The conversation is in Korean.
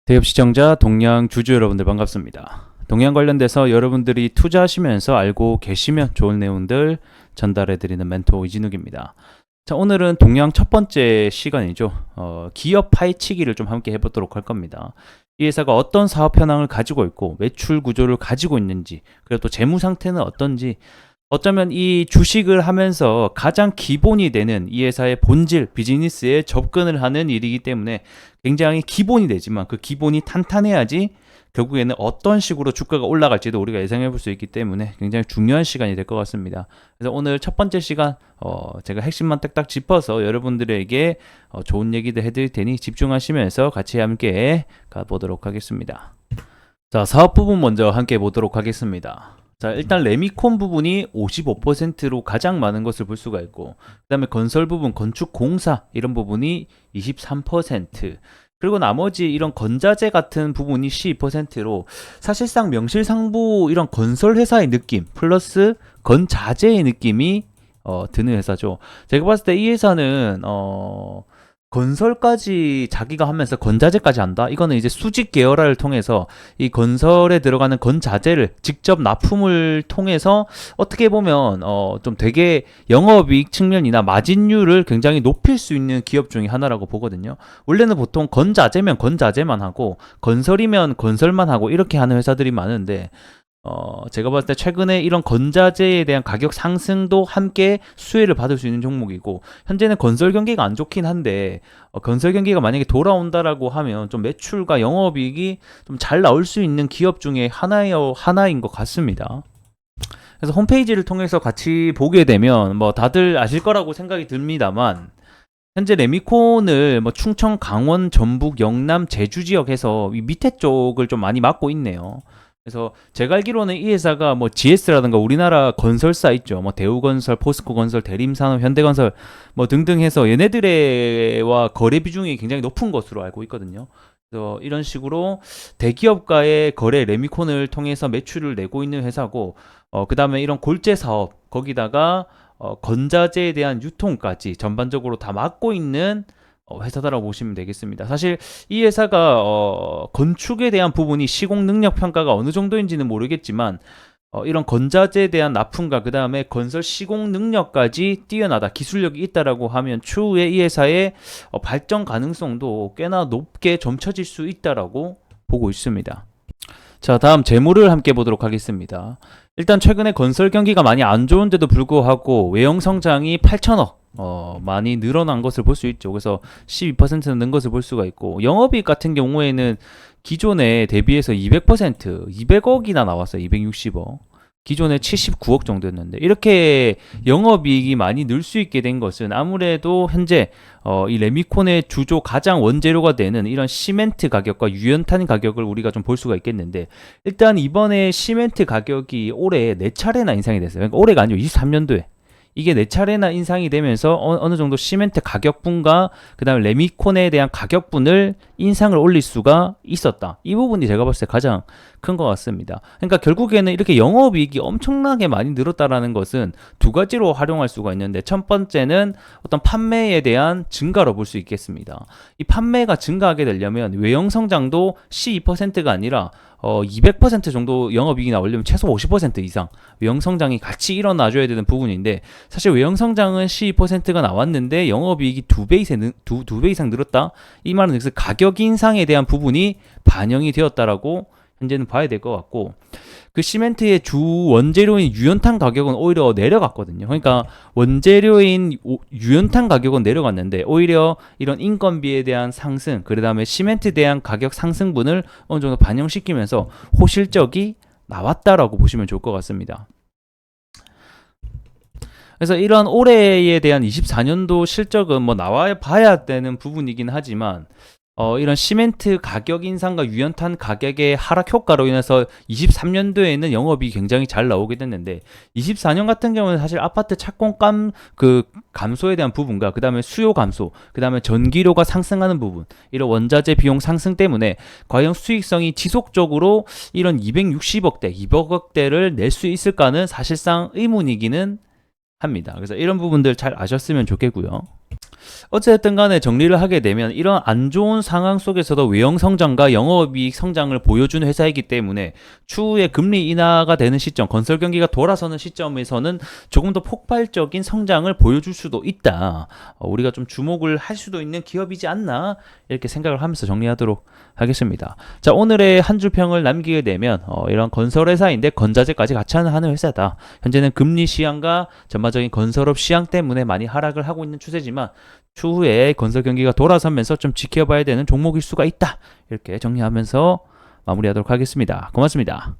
대업 시청자 동양 주주 여러분들 반갑습니다. 동양 관련돼서 여러분들이 투자하시면서 알고 계시면 좋은 내용들 전달해드리는 멘토 이진욱입니다. 자, 오늘은 동양 첫 번째 시간이죠. 기업 파헤치기를 좀 함께 해보도록 할 겁니다. 이 회사가 어떤 사업 현황을 가지고 있고 매출 구조를 가지고 있는지, 그리고 또 재무 상태는 어떤지, 어쩌면 이 주식을 하면서 가장 기본이 되는 이 회사의 본질, 비즈니스에 접근을 하는 일이기 때문에 굉장히 기본이 되지만 그 기본이 탄탄해야지 결국에는 어떤 식으로 주가가 올라갈지도 우리가 예상해 볼 수 있기 때문에 굉장히 중요한 시간이 될 것 같습니다. 그래서 오늘 첫 번째 시간 제가 핵심만 딱딱 짚어서 여러분들에게 좋은 얘기들 해드릴 테니 집중하시면서 같이 함께 가보도록 하겠습니다. 자, 사업 부분 먼저 함께 보도록 하겠습니다. 자, 일단 레미콘 부분이 55%로 가장 많은 것을 볼 수가 있고, 그 다음에 건설 부분, 건축 공사 이런 부분이 23%, 그리고 나머지 이런 건자재 같은 부분이 12%로 사실상 명실상부 이런 건설 회사의 느낌 플러스 건자재의 느낌이 드는 회사죠. 제가 봤을 때 이 회사는 건설까지 자기가 하면서 건자재까지 한다? 이거는 이제 수직 계열화를 통해서 이 건설에 들어가는 건자재를 직접 납품을 통해서 어떻게 보면 좀 되게 영업이익 측면이나 마진율을 굉장히 높일 수 있는 기업 중에 하나라고 보거든요. 원래는 보통 건자재면 건자재만 하고 건설이면 건설만 하고 이렇게 하는 회사들이 많은데 제가 봤을 때 최근에 이런 건자재에 대한 가격 상승도 함께 수혜를 받을 수 있는 종목이고, 현재는 건설 경기가 안 좋긴 한데 건설 경기가 만약에 돌아온다라고 하면 좀 매출과 영업이익이 좀 잘 나올 수 있는 기업 중에 하나인 것 같습니다. 그래서 홈페이지를 통해서 같이 보게 되면 뭐 다들 아실 거라고 생각이 듭니다만, 현재 레미콘을 뭐 충청, 강원, 전북, 영남, 제주 지역에서 이 밑에 쪽을 좀 많이 맡고 있네요. 그래서 제가 알기로는 이 회사가 뭐 GS라든가 우리나라 건설사 있죠. 뭐 대우건설, 포스코건설, 대림산업, 현대건설 뭐 등등 해서 얘네들과 거래 비중이 굉장히 높은 것으로 알고 있거든요. 그래서 이런 식으로 대기업과의 거래 레미콘을 통해서 매출을 내고 있는 회사고, 그 다음에 이런 골재 사업 거기다가 건자재에 대한 유통까지 전반적으로 다 맡고 있는 회사다라고 보시면 되겠습니다. 사실 이 회사가 건축에 대한 부분이 시공 능력 평가가 어느 정도인지는 모르겠지만 이런 건자재에 대한 납품과 그 다음에 건설 시공 능력까지 뛰어나다, 기술력이 있다라고 하면 추후에 이 회사의 발전 가능성도 꽤나 높게 점쳐질 수 있다라고 보고 있습니다. 자, 다음 재무를 함께 보도록 하겠습니다. 일단 최근에 건설 경기가 많이 안 좋은데도 불구하고 외형 성장이 8천억 많이 늘어난 것을 볼 수 있죠. 그래서 12%는 는 것을 볼 수가 있고, 영업이익 같은 경우에는 기존에 대비해서 200%, 200억이나 나왔어요. 260억. 기존에 79억 정도였는데 이렇게 영업이익이 많이 늘 수 있게 된 것은 아무래도 현재 이 레미콘의 주조 가장 원재료가 되는 이런 시멘트 가격과 유연탄 가격을 우리가 좀 볼 수가 있겠는데, 일단 이번에 시멘트 가격이 올해 4차례나 인상이 됐어요. 그러니까 올해가 아니고 23년도에 이게 4차례나 인상이 되면서 어느 정도 시멘트 가격분과 그 다음에 레미콘에 대한 가격분을 인상을 올릴 수가 있었다. 이 부분이 제가 봤을 때 가장 큰 것 같습니다. 그러니까 결국에는 이렇게 영업이익이 엄청나게 많이 늘었다라는 것은 두 가지로 활용할 수가 있는데, 첫 번째는 어떤 판매에 대한 증가로 볼 수 있겠습니다. 이 판매가 증가하게 되려면 외형 성장도 12%가 아니라 200% 정도 영업이익이 나오려면 최소 50% 이상 외형 성장이 같이 일어나줘야 되는 부분인데, 사실 외형 성장은 12%가 나왔는데 영업이익이 2배 이상 늘었다? 이 말은 그래서 가격 인상에 대한 부분이 반영이 되었다라고 현재는 봐야 될 것 같고, 그 시멘트의 주 원재료인 유연탄 가격은 오히려 내려갔거든요. 그러니까 원재료인 유연탄 가격은 내려갔는데 오히려 이런 인건비에 대한 상승, 그 다음에 시멘트에 대한 가격 상승분을 어느 정도 반영시키면서 호실적이 나왔다라고 보시면 좋을 것 같습니다. 그래서 이런 올해에 대한 24년도 실적은 뭐 나와 봐야 되는 부분이긴 하지만 이런 시멘트 가격 인상과 유연탄 가격의 하락 효과로 인해서 23년도에는 영업이 굉장히 잘 나오게 됐는데, 24년 같은 경우는 사실 아파트 착공감 감소에 대한 부분과 그 다음에 수요 감소, 그 다음에 전기료가 상승하는 부분, 이런 원자재 비용 상승 때문에 과연 수익성이 지속적으로 이런 260억대, 200억대를 낼 수 있을까는 사실상 의문이기는 합니다. 그래서 이런 부분들 잘 아셨으면 좋겠고요. 어쨌든 간에 정리를 하게 되면 이런 안 좋은 상황 속에서도 외형 성장과 영업이익 성장을 보여주는 회사이기 때문에 추후에 금리 인하가 되는 시점, 건설 경기가 돌아서는 시점에서는 조금 더 폭발적인 성장을 보여줄 수도 있다. 우리가 좀 주목을 할 수도 있는 기업이지 않나 이렇게 생각을 하면서 정리하도록 하겠습니다. 자, 오늘의 한 줄 평을 남기게 되면 이런 건설 회사인데 건자재까지 같이 하는 회사다. 현재는 금리 시향과 전반적인 건설업 시향 때문에 많이 하락을 하고 있는 추세지만 추후에 건설 경기가 돌아서면서 좀 지켜봐야 되는 종목일 수가 있다. 이렇게 정리하면서 마무리하도록 하겠습니다. 고맙습니다.